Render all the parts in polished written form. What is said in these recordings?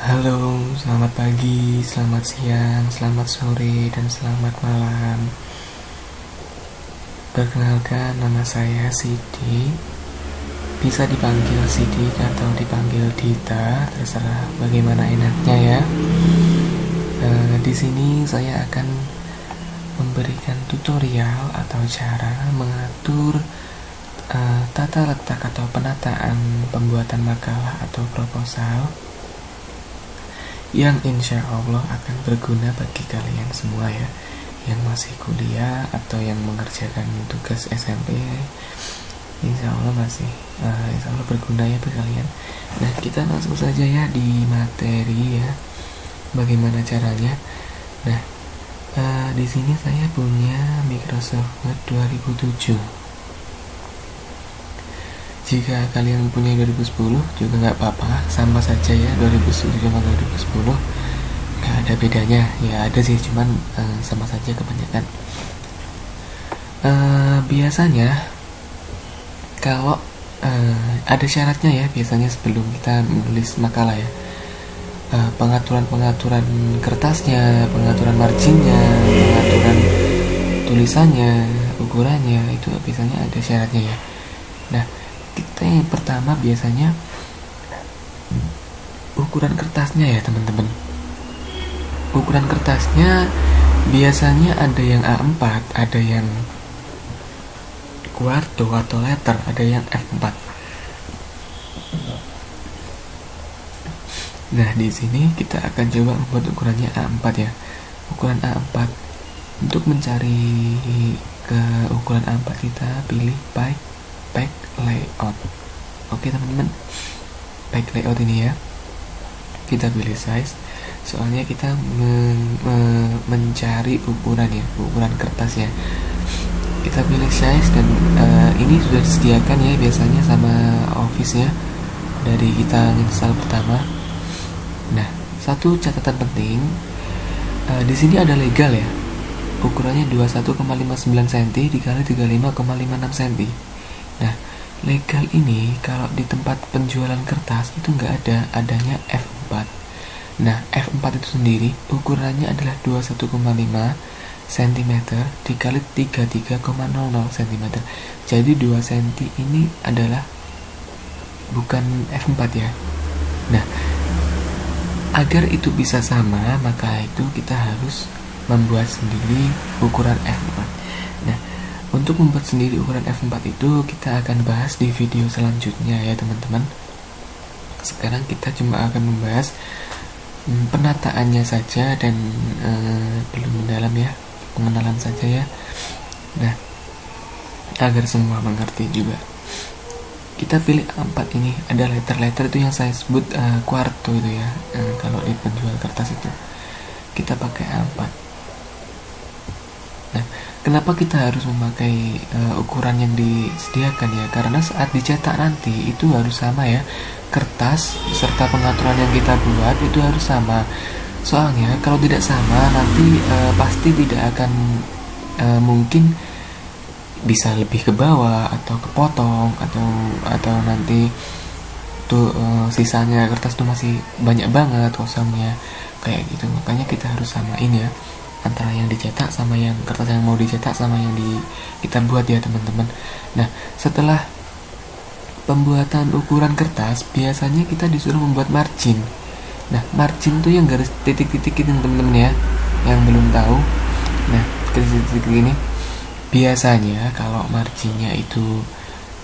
Halo, selamat pagi, selamat siang, selamat sore, dan selamat malam. Perkenalkan, nama saya Sidi. Bisa dipanggil Sidik atau dipanggil Dita, terserah bagaimana enaknya ya. Di sini saya akan memberikan tutorial atau cara mengatur tata letak atau penataan pembuatan makalah atau proposal yang insya Allah akan berguna bagi kalian semua ya, yang masih kuliah atau yang mengerjakan tugas SMP. Insya Allah insya Allah berguna ya bagi kalian. Nah, kita langsung saja ya di materi ya, bagaimana caranya. Nah, di sini saya punya Microsoft Word 2007. Jika kalian punya 2010 juga nggak apa-apa, sama saja ya, 2007 sama 2010 nggak ada bedanya. Ya ada sih, cuman sama saja kebanyakan. Biasanya kalau ada syaratnya ya, biasanya sebelum kita menulis makalah ya, pengaturan kertasnya, pengaturan marginnya, pengaturan tulisannya, ukurannya, itu biasanya ada syaratnya ya. Nah, kita yang pertama biasanya ukuran kertasnya ya teman-teman. Ukuran kertasnya biasanya ada yang A4, ada yang kuarto atau letter, ada yang F4. Nah, di sini kita akan coba membuat ukurannya A4 ya. Ukuran A4. Untuk mencari ke ukuran A4 kita pilih pack layout. Oke teman-teman, pack layout ini ya, kita pilih size, soalnya kita mencari ukuran ya, ukuran kertas ya. Kita pilih size dan ini sudah disediakan ya biasanya sama Office ya, dari kita install pertama. Nah, satu catatan penting, di sini ada legal ya, ukurannya 21,59 cm dikali 35,56 cm. Nah, legal ini kalau di tempat penjualan kertas itu nggak ada, adanya F4. Nah, F4 itu sendiri ukurannya adalah 21,5 cm dikali 33,00 cm. Jadi 2 cm ini adalah bukan F4 ya. Nah, agar itu bisa sama, maka itu kita harus membuat sendiri ukuran F4. Nah, untuk membuat sendiri ukuran F4 itu kita akan bahas di video selanjutnya ya teman-teman. Sekarang kita cuma akan membahas penataannya saja dan belum mendalam ya, pengenalan saja ya. Nah, agar semua mengerti juga, kita pilih A4 ini. Ada letter itu yang saya sebut kuarto itu ya, kalau di penjual kertas itu kita pakai A4. Nah, kenapa kita harus memakai ukuran yang disediakan ya? Karena saat dicetak nanti itu harus sama ya, kertas serta pengaturan yang kita buat itu harus sama. Soalnya kalau tidak sama nanti pasti tidak akan mungkin bisa lebih ke bawah atau kepotong atau nanti tuh sisanya kertas tuh masih banyak banget kosongnya kayak gitu. Makanya kita harus samain ya, antara yang dicetak sama yang kertas yang mau dicetak sama yang kita buat ya teman-teman. Nah, setelah pembuatan ukuran kertas biasanya kita disuruh membuat margin. Nah, margin tuh yang garis titik-titik itu teman-teman ya, yang belum tahu. Nah, garis titik-titik ini biasanya kalau marginnya itu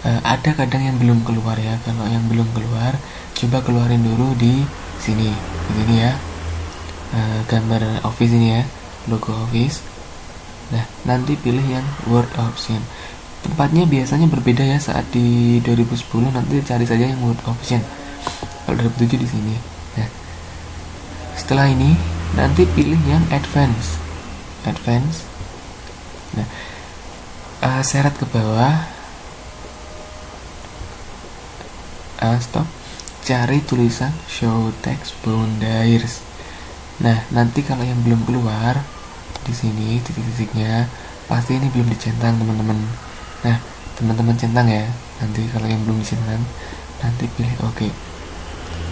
ada kadang yang belum keluar ya. Kalau yang belum keluar, coba keluarin dulu di sini ya, gambar Office ini ya, logo Office. Nah, nanti pilih yang Word option. Tempatnya biasanya berbeda ya, saat di 2010 nanti cari saja yang Word option. Kalau 2007 di sini. Nah, setelah ini nanti pilih yang advance. Nah, seret ke bawah, stop, cari tulisan show text boundaries. Nah, nanti kalau yang belum keluar di sini titik-titiknya pasti ini belum dicentang teman-teman. Nah, teman-teman centang ya. Nanti kalau yang belum dicentang nanti pilih oke.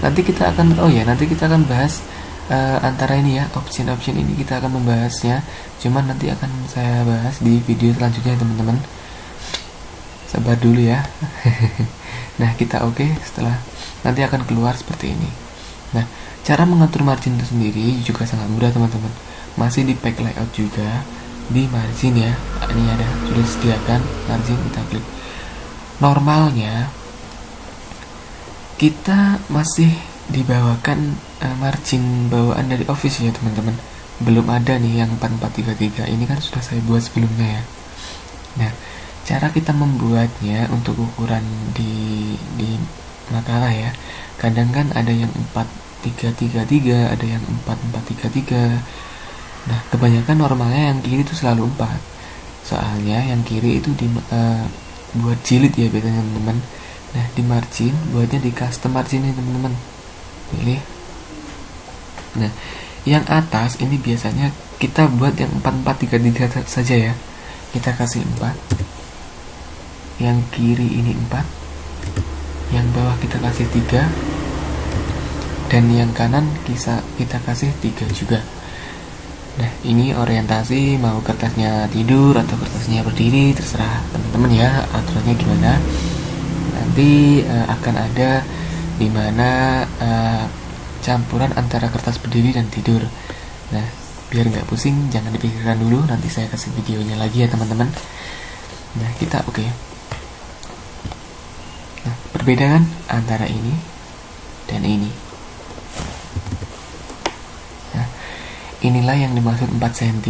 Nanti kita akan bahas antara ini ya, option ini kita akan membahasnya. Cuman nanti akan saya bahas di video selanjutnya teman-teman. Sabar dulu ya. Nah, kita setelah nanti akan keluar seperti ini. Nah, cara mengatur margin itu sendiri juga sangat mudah teman-teman. Masih di pack layout juga, di margin ya. Ini ada sudah disediakan margin, kita klik. Normalnya kita masih dibawakan margin bawaan dari Office ya teman-teman. Belum ada nih yang 4433. Ini kan sudah saya buat sebelumnya ya. Nah, cara kita membuatnya untuk ukuran di makalah ya. Kadang kan ada yang 4333, ada yang 4433. Nah, kebanyakan normalnya yang kiri itu selalu 4. Soalnya yang kiri itu buat jilid ya biasanya teman-teman. Nah, di margin buatnya di custom margin nih teman-teman. Pilih. Nah, yang atas ini biasanya kita buat yang 4433 saja ya. Kita kasih 4. Yang kiri ini 4. Yang bawah kita kasih 3. Dan yang kanan kita kasih 3 juga. Nah, ini orientasi mau kertasnya tidur atau kertasnya berdiri, terserah teman-teman ya aturannya gimana. Nanti akan ada dimana campuran antara kertas berdiri dan tidur. Nah, biar nggak pusing jangan dipikirkan dulu, nanti saya kasih videonya lagi ya teman-teman. Nah, kita Nah, perbedaan antara ini dan ini. Nah, inilah yang dimaksud 4 cm,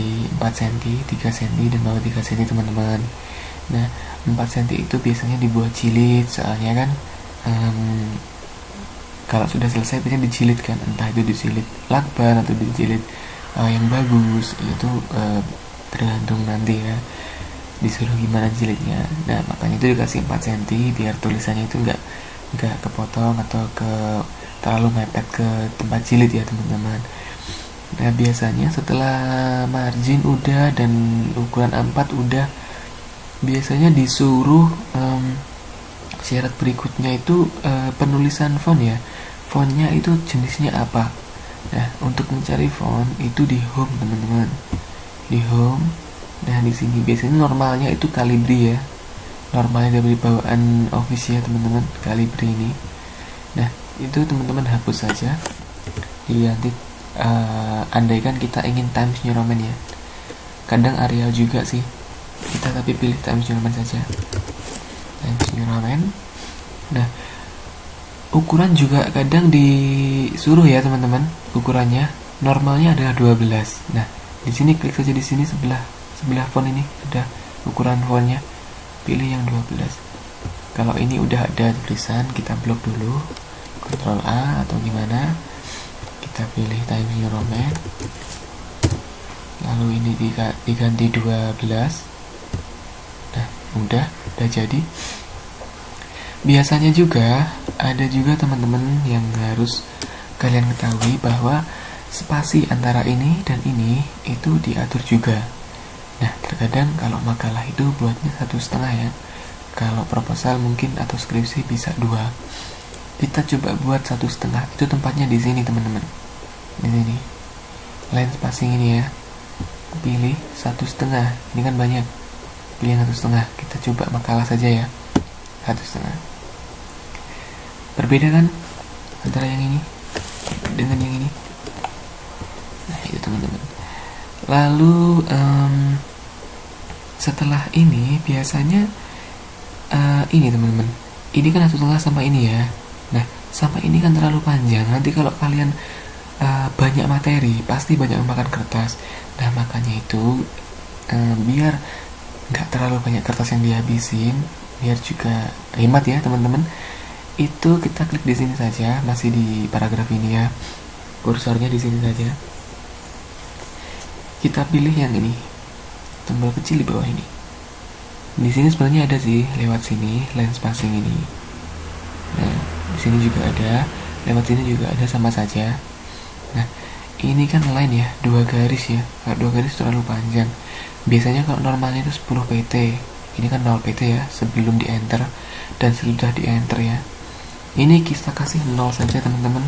3 cm dan bawah 3 cm teman-teman. Nah, 4 cm itu biasanya dibuat jilid, soalnya kan kalau sudah selesai biasanya dijilid kan, entah itu dijilid lakban atau dijilid yang bagus, itu tergantung nanti ya disuruh gimana jilidnya. Nah, makanya itu dikasih 4 cm biar tulisannya itu nggak kepotong atau terlalu mepet ke tempat jilid ya teman-teman. Nah, biasanya setelah margin udah dan ukuran A4 udah, biasanya disuruh syarat berikutnya itu penulisan font ya. Fontnya itu jenisnya apa. Nah, untuk mencari font itu di home teman-teman. Di home. Nah, di sini biasanya normalnya itu Calibri ya. Normalnya dari bawaan Office ya teman-teman, Calibri ini. Nah, itu teman-teman hapus saja. Diganti andaikan kita ingin Times New Roman ya. Kadang Arial juga sih. Kita tapi pilih Times New Roman saja. Times New Roman. Nah, ukuran juga kadang disuruh ya teman-teman. Ukurannya normalnya adalah 12. Nah, di sini klik saja di sini sebelah font ini ada ukuran fontnya. Pilih yang 12. Kalau ini udah ada tulisan, kita blok dulu. Ctrl A atau gimana. Kita pilih Times New Roman. Lalu ini diganti 12. Nah, udah jadi. Biasanya juga ada juga teman-teman yang harus kalian ketahui bahwa spasi antara ini dan ini itu diatur juga. Nah, terkadang kalau makalah itu buatnya 1,5 ya. Kalau proposal mungkin atau skripsi bisa 2. Kita coba buat 1,5. Itu tempatnya di sini teman-teman. Di sini. Line spacing ini ya. Pilih 1,5. Ini kan banyak. Pilih 1,5. Kita coba makalah saja ya. 1,5. Berbeda kan antara yang ini dengan yang ini. Nah, itu teman-teman. Lalu setelah ini biasanya ini teman-teman, ini kan 1,5 sama ini ya. Nah, sama ini kan terlalu panjang. Nanti kalau kalian banyak materi pasti banyak memakan kertas. Nah, makanya itu biar nggak terlalu banyak kertas yang dihabisin, biar juga hemat ya teman-teman, itu kita klik di sini saja, masih di paragraf ini ya, kursornya di sini saja. Kita pilih yang ini, tombol kecil di bawah ini. Di sini sebenarnya ada sih, lewat sini line spacing ini. Nah, di sini juga ada, lewat sini juga ada, sama saja. Nah, ini kan line ya, 2 garis ya. Kalau 2 garis terlalu panjang. Biasanya kalau normalnya itu 10 pt. Ini kan 0 pt ya, sebelum di enter dan sesudah di enter ya. Ini kita kasih 0 saja teman-teman,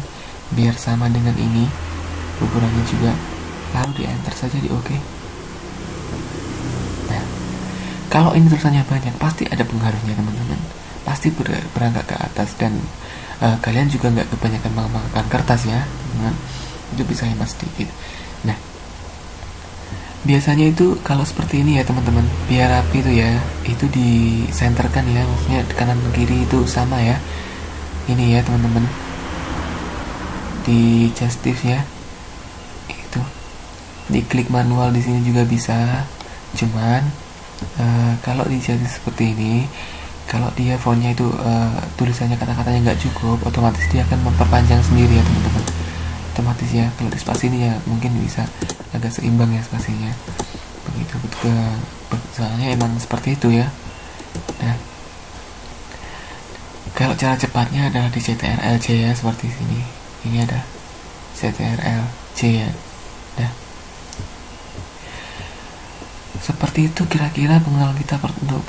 biar sama dengan ini ukurannya juga, lalu di enter saja, di oke. Nah, kalau ini tulisannya banyak pasti ada pengaruhnya teman-teman, pasti berangkat ke atas, dan kalian juga nggak kebanyakan memakan kertas ya teman-teman, itu bisa hemat sedikit. Nah, biasanya itu kalau seperti ini ya teman-teman, biar rapi itu ya, itu disenterkan ya, maksudnya kanan kiri itu sama ya. Ini ya teman-teman, di justif ya, itu diklik manual di sini juga bisa. Cuman kalau di justif seperti ini, kalau dia fontnya itu tulisannya kata-katanya nggak cukup, otomatis dia akan memperpanjang sendiri ya teman-teman, otomatis ya. Kalau di spasi ini ya mungkin bisa agak seimbang ya spasinya, begitu soalnya emang seperti itu ya. Nah, kalau cara cepatnya adalah di CTRL-C ya, seperti sini. Ini ada CTRL-C ya. Nah, seperti itu kira-kira pengenalan kita untuk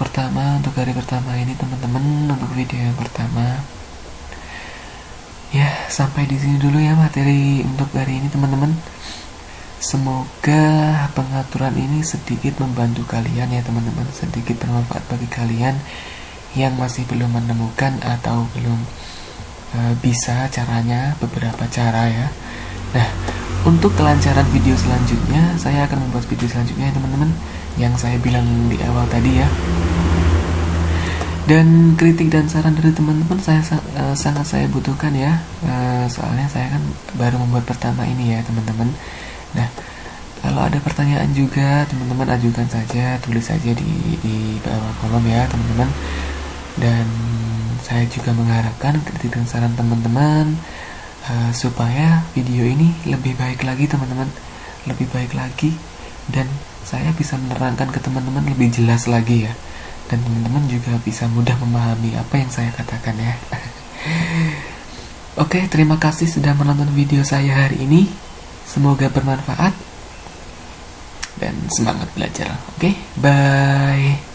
hari pertama ini teman-teman, untuk video yang pertama. Ya, sampai di sini dulu ya materi untuk hari ini teman-teman. Semoga pengaturan ini sedikit membantu kalian ya teman-teman, sedikit bermanfaat bagi kalian yang masih belum menemukan atau belum bisa caranya, beberapa cara ya. Nah, untuk kelancaran video selanjutnya, saya akan membuat video selanjutnya ya teman-teman, yang saya bilang di awal tadi ya. Dan kritik dan saran dari teman-teman sangat saya butuhkan ya, soalnya saya kan baru membuat pertama ini ya teman-teman. Nah, kalau ada pertanyaan juga teman-teman ajukan saja, tulis saja di bawah kolom ya teman-teman. Dan saya juga mengharapkan kritik dan saran teman-teman supaya video ini lebih baik lagi teman-teman, lebih baik lagi, dan saya bisa menerangkan ke teman-teman lebih jelas lagi ya, dan teman-teman juga bisa mudah memahami apa yang saya katakan ya. Oke, terima kasih sudah menonton video saya hari ini, semoga bermanfaat dan semangat belajar. Oke, bye.